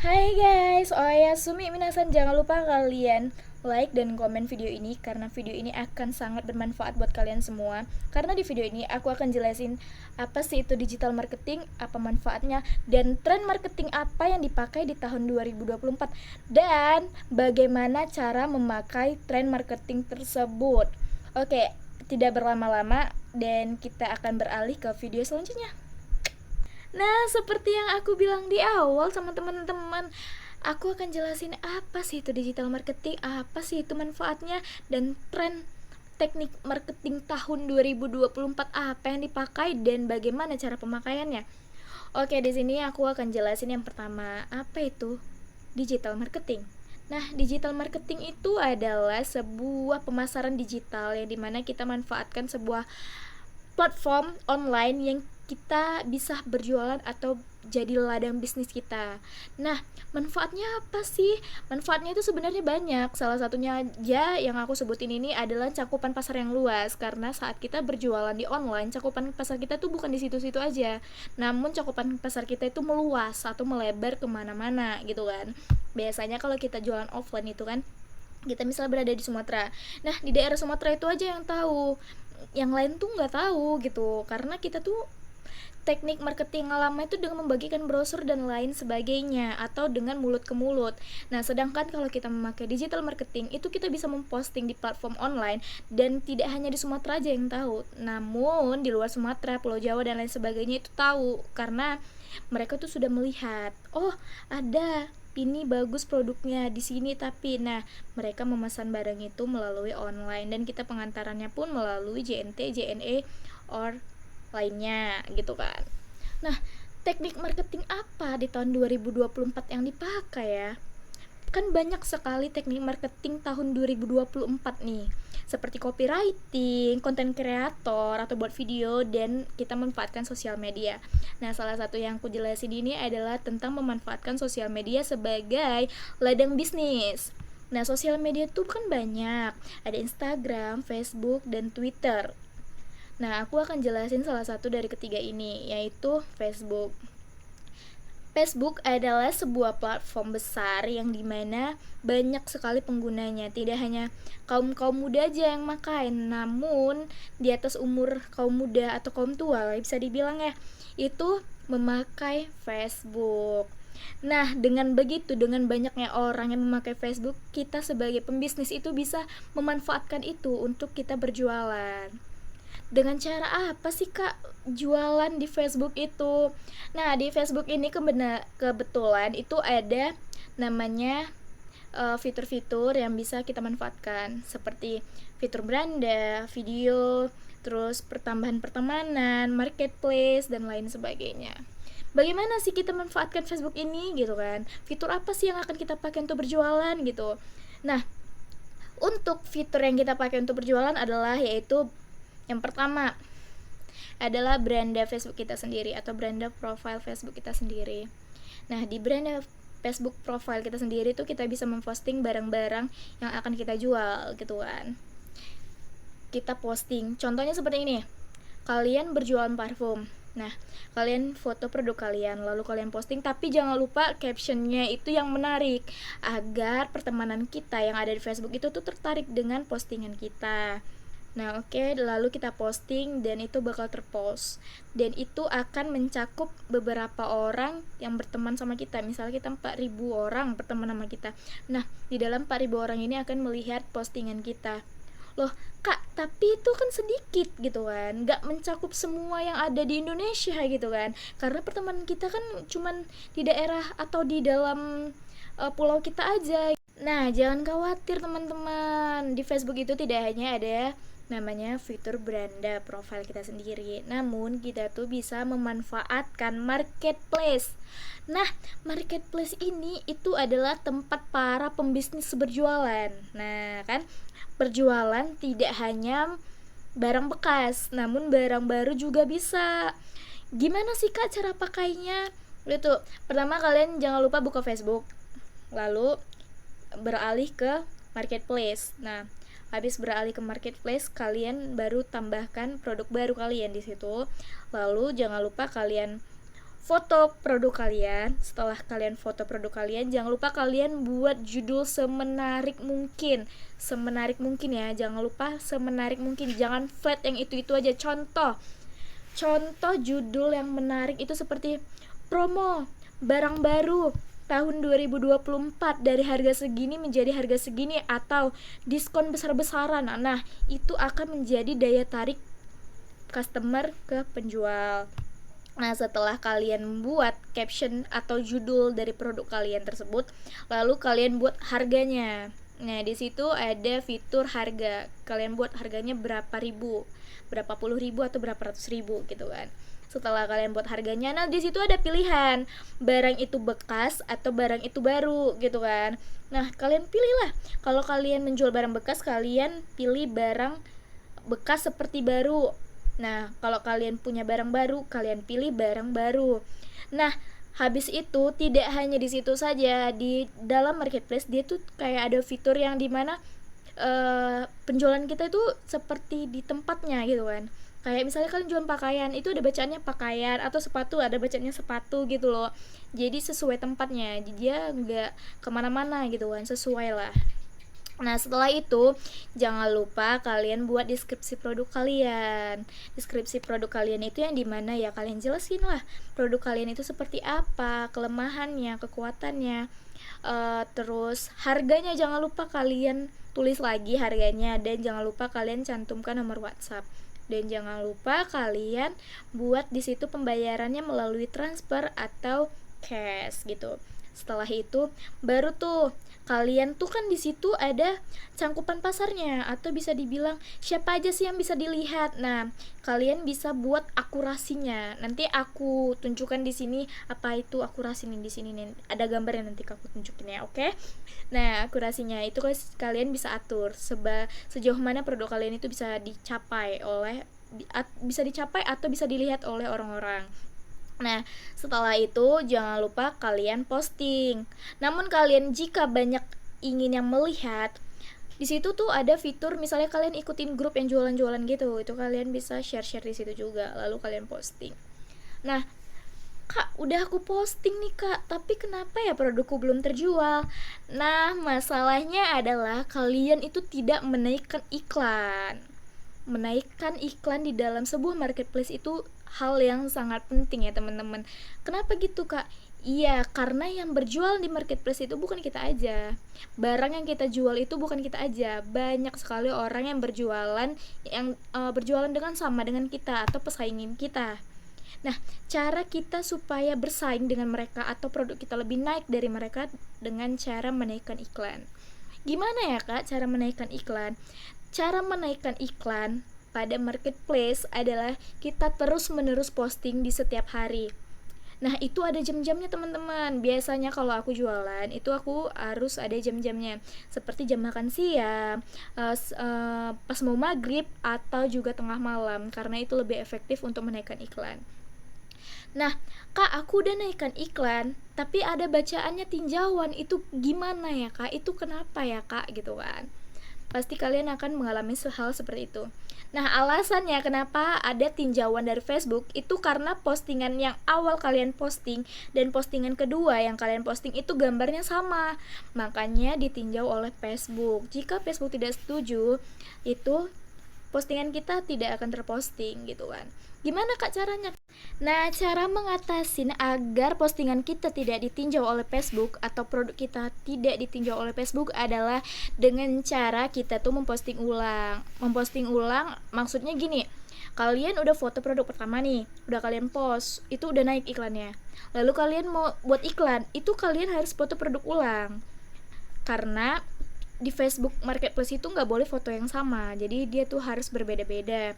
Hai guys, Oyasumi minasan, jangan lupa kalian like dan komen video ini karena video ini akan sangat bermanfaat buat kalian semua. Karena di video ini aku akan jelasin apa sih itu digital marketing, apa manfaatnya, dan tren marketing apa yang dipakai di tahun 2024 dan bagaimana cara memakai tren marketing tersebut. Oke, tidak berlama-lama dan kita akan beralih ke video selanjutnya. Nah, seperti yang aku bilang di awal sama teman-teman, aku akan jelasin apa sih itu digital marketing, apa sih itu manfaatnya, dan tren teknik marketing tahun 2024 apa yang dipakai dan bagaimana cara pemakaiannya. Oke, di sini aku akan jelasin yang pertama, apa itu digital marketing. Nah, digital marketing itu adalah sebuah pemasaran digital yang dimana kita manfaatkan sebuah platform online yang kita bisa berjualan atau jadi ladang bisnis kita. Nah, manfaatnya apa sih? Manfaatnya itu sebenarnya banyak. Salah satunya aja yang aku sebutin ini adalah cakupan pasar yang luas. Karena saat kita berjualan di online, cakupan pasar kita tuh bukan di situ-situ aja. Namun cakupan pasar kita itu meluas atau melebar kemana-mana gitu kan. Biasanya kalau kita jualan offline itu kan, kita misalnya berada di Sumatera. Nah, di daerah Sumatera itu aja yang tahu, yang lain tuh nggak tahu gitu, karena kita tuh teknik marketing lama itu dengan membagikan brosur dan lain sebagainya atau dengan mulut ke mulut. Nah, sedangkan kalau kita memakai digital marketing itu kita bisa memposting di platform online dan tidak hanya di Sumatera aja yang tahu, namun di luar Sumatera, Pulau Jawa dan lain sebagainya itu tahu karena mereka tuh sudah melihat, oh ada ini bagus produknya di sini, tapi nah mereka memesan barang itu melalui online dan kita pengantarannya pun melalui JNT, JNE or lainnya gitu kan. Nah, teknik marketing apa di tahun 2024 yang dipakai ya? Kan banyak sekali teknik marketing tahun 2024 nih, seperti copywriting, konten kreator atau buat video, dan kita memanfaatkan sosial media. Nah, salah satu yang aku jelasin ini adalah tentang memanfaatkan sosial media sebagai ladang bisnis. Nah, sosial media tuh kan banyak, ada Instagram, Facebook, dan Twitter. Nah, aku akan jelasin salah satu dari ketiga ini, yaitu Facebook. Facebook adalah sebuah platform besar yang dimana banyak sekali penggunanya. Tidak hanya kaum muda aja yang makai, namun di atas umur kaum muda atau kaum tua bisa dibilang ya, itu memakai Facebook. Nah, dengan begitu, dengan banyaknya orang yang memakai Facebook, kita sebagai pembisnis itu bisa memanfaatkan itu untuk kita berjualan. Dengan cara apa sih kak jualan di Facebook itu? Nah, di Facebook ini kebetulan itu ada namanya fitur-fitur yang bisa kita manfaatkan, seperti fitur beranda, video, terus pertambahan pertemanan, marketplace, dan lain sebagainya. Bagaimana sih kita manfaatkan Facebook ini gitu kan? Fitur apa sih yang akan kita pakai untuk berjualan gitu? Nah, untuk fitur yang kita pakai untuk berjualan adalah yaitu yang pertama adalah beranda Facebook kita sendiri atau beranda profile Facebook kita sendiri. Nah, di beranda Facebook profile kita sendiri tuh kita bisa memposting barang-barang yang akan kita jual gitu kan. Kita posting, contohnya seperti ini. Kalian berjualan parfum. Nah, kalian foto produk kalian, lalu kalian posting, tapi jangan lupa captionnya itu yang menarik agar pertemanan kita yang ada di Facebook itu tuh tertarik dengan postingan kita. Nah, oke, lalu kita posting dan itu bakal terpost. Dan itu akan mencakup beberapa orang yang berteman sama kita. Misalnya kita 4.000 orang berteman sama kita. Nah, di dalam 4.000 orang ini akan melihat postingan kita. Loh, Kak, tapi itu kan sedikit gitu kan. Nggak mencakup semua yang ada di Indonesia gitu kan. Karena pertemanan kita kan cuman di daerah atau di dalam pulau kita aja. Nah, jangan khawatir teman-teman. Di Facebook itu tidak hanya ada namanya fitur beranda profile kita sendiri, namun kita tuh bisa memanfaatkan marketplace. Nah, marketplace ini itu adalah tempat para pembisnis berjualan. Nah, kan berjualan tidak hanya barang bekas, namun barang baru juga bisa. Gimana sih kak cara pakainya? Itu pertama kalian jangan lupa buka Facebook, lalu beralih ke marketplace. Nah, habis beralih ke marketplace, kalian baru tambahkan produk baru kalian di situ. Lalu jangan lupa kalian foto produk kalian. Setelah kalian foto produk kalian, jangan lupa kalian buat judul semenarik mungkin. Semenarik mungkin ya, jangan lupa semenarik mungkin. Jangan flat yang itu-itu aja. Contoh judul yang menarik itu seperti promo barang baru tahun 2024 dari harga segini menjadi harga segini, atau diskon besar-besaran. Nah, itu akan menjadi daya tarik customer ke penjual. Nah, setelah kalian membuat caption atau judul dari produk kalian tersebut, lalu kalian buat harganya. Nah, di situ ada fitur harga. Kalian buat harganya berapa ribu, berapa puluh ribu atau berapa ratus ribu gitu kan. Setelah kalian buat harganya, nah di situ ada pilihan barang itu bekas atau barang itu baru gitu kan. Nah, kalian pilihlah. Kalau kalian menjual barang bekas, kalian pilih barang bekas seperti baru. Nah, kalau kalian punya barang baru, kalian pilih barang baru. Nah, habis itu tidak hanya di situ saja, di dalam marketplace dia tuh kayak ada fitur yang dimana penjualan kita itu seperti di tempatnya gitu kan. Kayak misalnya kalian jual pakaian, itu ada bacaannya pakaian, atau sepatu ada bacaannya sepatu gitu loh. Jadi sesuai tempatnya, dia nggak kemana-mana gitu kan, sesuai lah. Nah, setelah itu jangan lupa kalian buat deskripsi produk kalian. Deskripsi produk kalian itu yang dimana ya kalian jelasin lah produk kalian itu seperti apa, kelemahannya, kekuatannya. Terus harganya jangan lupa kalian tulis lagi harganya, dan jangan lupa kalian cantumkan nomor WhatsApp. Dan jangan lupa kalian buat di situ pembayarannya melalui transfer atau cash gitu. Setelah itu baru tuh kalian tuh kan di situ ada cangkupan pasarnya, atau bisa dibilang siapa aja sih yang bisa dilihat. Nah, kalian bisa buat akurasinya. Nanti aku tunjukkan di sini apa itu akurasi nih, di sini nih ada gambarnya, nanti aku tunjukin ya, oke? Nah, akurasinya itu kalian bisa atur sejauh mana produk kalian itu bisa dicapai atau bisa dilihat oleh orang-orang. Nah, setelah itu jangan lupa kalian posting. Namun kalian jika banyak ingin yang melihat, di situ tuh ada fitur misalnya kalian ikutin grup yang jualan-jualan gitu, itu kalian bisa share-share di situ juga, lalu kalian posting. Nah, Kak, udah aku posting nih Kak, tapi kenapa ya produkku belum terjual? Nah, masalahnya adalah kalian itu tidak menaikkan iklan. Menaikkan iklan di dalam sebuah marketplace itu hal yang sangat penting ya teman-teman. Kenapa gitu Kak? Iya, karena yang berjual di marketplace itu bukan kita aja. Barang yang kita jual itu bukan kita aja. Banyak sekali orang yang berjualan dengan sama dengan kita atau pesaingin kita. Nah, cara kita supaya bersaing dengan mereka atau produk kita lebih naik dari mereka dengan cara menaikkan iklan. Gimana ya Kak cara menaikkan iklan? Cara menaikkan iklan pada marketplace adalah kita terus-menerus posting di setiap hari. Nah, itu ada jam-jamnya teman-teman. Biasanya kalau aku jualan, itu aku harus ada jam-jamnya. Seperti jam makan siang, pas mau maghrib, atau juga tengah malam. Karena itu lebih efektif untuk menaikkan iklan. Nah, Kak, aku udah naikkan iklan, tapi ada bacaannya tinjauan. Itu gimana ya Kak? Itu kenapa ya Kak? Gitu kan. Pasti kalian akan mengalami hal seperti itu. Nah, alasannya kenapa ada tinjauan dari Facebook itu karena postingan yang awal kalian posting dan postingan kedua yang kalian posting itu gambarnya sama. Makanya ditinjau oleh Facebook. Jika Facebook tidak setuju, itu postingan kita tidak akan terposting gitu kan. Gimana Kak caranya? Nah, cara mengatasi agar postingan kita tidak ditinjau oleh Facebook atau produk kita tidak ditinjau oleh Facebook adalah dengan cara kita tuh memposting ulang. Memposting ulang maksudnya gini, kalian udah foto produk pertama nih, udah kalian post, itu udah naik iklannya. Lalu kalian mau buat iklan, itu kalian harus foto produk ulang. Karena di Facebook Marketplace itu nggak boleh foto yang sama, jadi dia tuh harus berbeda-beda.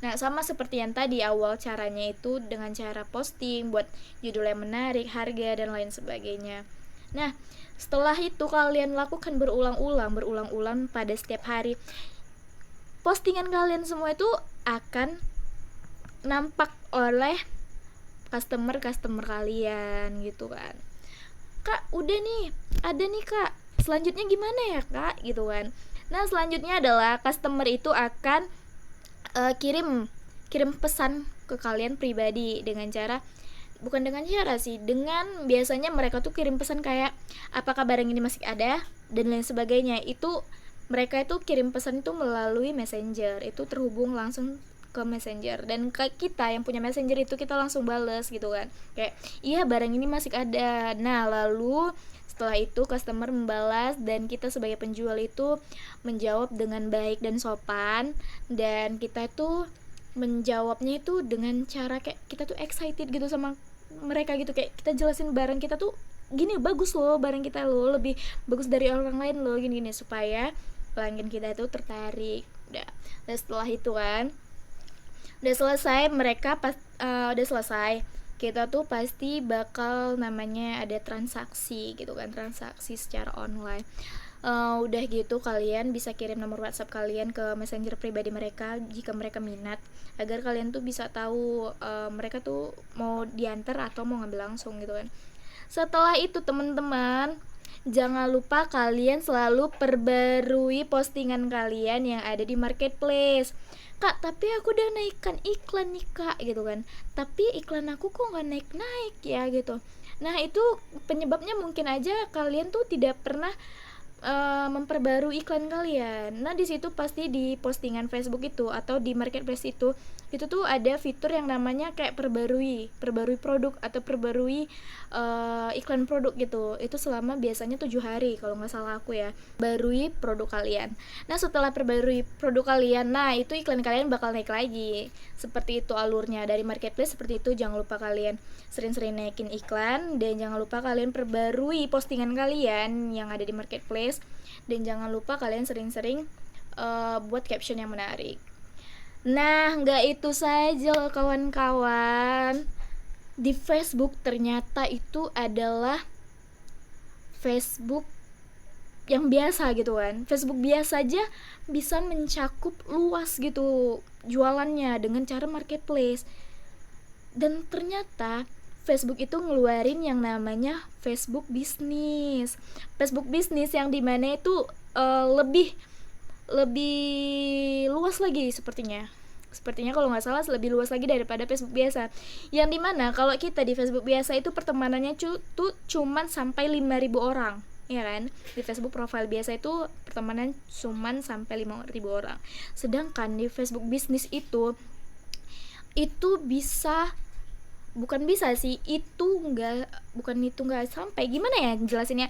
Nah, sama seperti yang tadi awal caranya itu dengan cara posting, buat judul yang menarik, harga, dan lain sebagainya. Nah, setelah itu kalian lakukan berulang-ulang pada setiap hari. Postingan kalian semua itu akan nampak oleh customer kalian gitu kan. Kak, udah nih, ada nih Kak. Selanjutnya gimana ya Kak? Gitu kan. Nah, selanjutnya adalah customer itu akan kirim pesan ke kalian pribadi dengan cara bukan dengan cara sih, dengan biasanya mereka tuh kirim pesan kayak apakah barang ini masih ada dan lain sebagainya. Itu mereka itu kirim pesan itu melalui messenger, itu terhubung langsung ke messenger, dan kayak kita yang punya messenger itu kita langsung bales gitu kan, kayak iya barang ini masih ada. Nah lalu setelah itu customer membalas dan kita sebagai penjual itu menjawab dengan baik dan sopan, dan kita itu menjawabnya itu dengan cara kayak kita tuh excited gitu sama mereka gitu, kayak kita jelasin barang kita tuh gini bagus loh, barang kita loh lebih bagus dari orang lain loh, gini-gini, supaya pelanggan kita itu tertarik. Dan setelah itu kan udah selesai, mereka udah selesai, kita tuh pasti bakal namanya ada transaksi gitu kan, transaksi secara online. Udah gitu kalian bisa kirim nomor WhatsApp kalian ke messenger pribadi mereka jika mereka minat, agar kalian tuh bisa tahu mereka tuh mau diantar atau mau ngambil langsung gitu kan. Setelah itu teman-teman, jangan lupa kalian selalu perbarui postingan kalian yang ada di marketplace. Kak, tapi aku udah naikkan iklan nih kak gitu kan, tapi iklan aku kok nggak naik-naik ya gitu. Nah itu penyebabnya mungkin aja kalian tuh tidak pernah memperbarui iklan kalian. Nah di situ pasti di postingan Facebook itu atau di marketplace itu tuh ada fitur yang namanya kayak perbarui produk atau perbarui iklan produk gitu. Itu selama biasanya 7 hari kalau nggak salah aku ya, barui produk kalian. Nah setelah perbarui produk kalian, nah itu iklan kalian bakal naik lagi. Seperti itu alurnya dari marketplace, seperti itu. Jangan lupa kalian sering-sering naikin iklan, dan jangan lupa kalian perbarui postingan kalian yang ada di marketplace, dan jangan lupa kalian sering-sering buat caption yang menarik. Nah nggak itu saja loh kawan-kawan, di Facebook ternyata itu adalah Facebook yang biasa gitu kan. Facebook biasa aja bisa mencakup luas gitu jualannya dengan cara marketplace. Dan ternyata Facebook itu ngeluarin yang namanya Facebook Business. Facebook Business yang dimana itu lebih luas lagi sepertinya kalau nggak salah lebih luas lagi daripada Facebook biasa, yang dimana kalau kita di Facebook biasa itu pertemanannya tuh cuman sampai 5.000 orang, ya kan. Di Facebook profile biasa itu pertemanan cuman sampai 5.000 orang, sedangkan di Facebook bisnis itu bisa, bukan bisa sih, itu nggak sampai, gimana ya jelasinnya,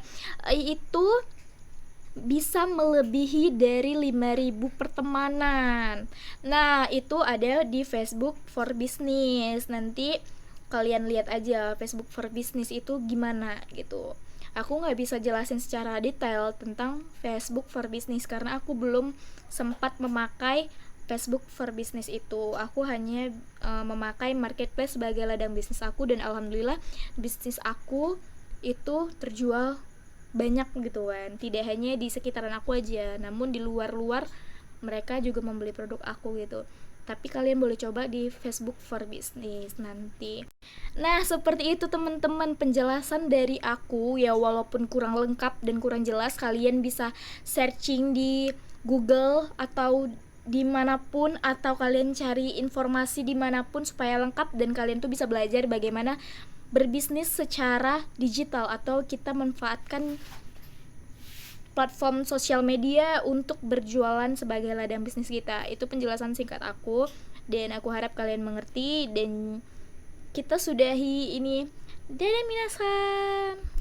itu bisa melebihi dari 5.000 pertemanan. Nah itu ada di Facebook for Business. Nanti kalian lihat aja Facebook for Business itu gimana gitu. Aku nggak bisa jelasin secara detail tentang Facebook for Business karena aku belum sempat memakai Facebook for Business itu. Aku hanya memakai marketplace sebagai ladang bisnis aku, dan alhamdulillah bisnis aku itu terjual banyak gitu kan. Tidak hanya di sekitaran aku aja, namun di luar mereka juga membeli produk aku gitu. Tapi kalian boleh coba di Facebook for Business nanti. Nah seperti itu teman-teman penjelasan dari aku ya, walaupun kurang lengkap dan kurang jelas, kalian bisa searching di Google atau dimanapun, atau kalian cari informasi dimanapun supaya lengkap, dan kalian tuh bisa belajar bagaimana berbisnis secara digital atau kita manfaatkan platform sosial media untuk berjualan sebagai ladang bisnis kita. Itu penjelasan singkat aku, dan aku harap kalian mengerti, dan kita sudahi ini. Dadah minasan.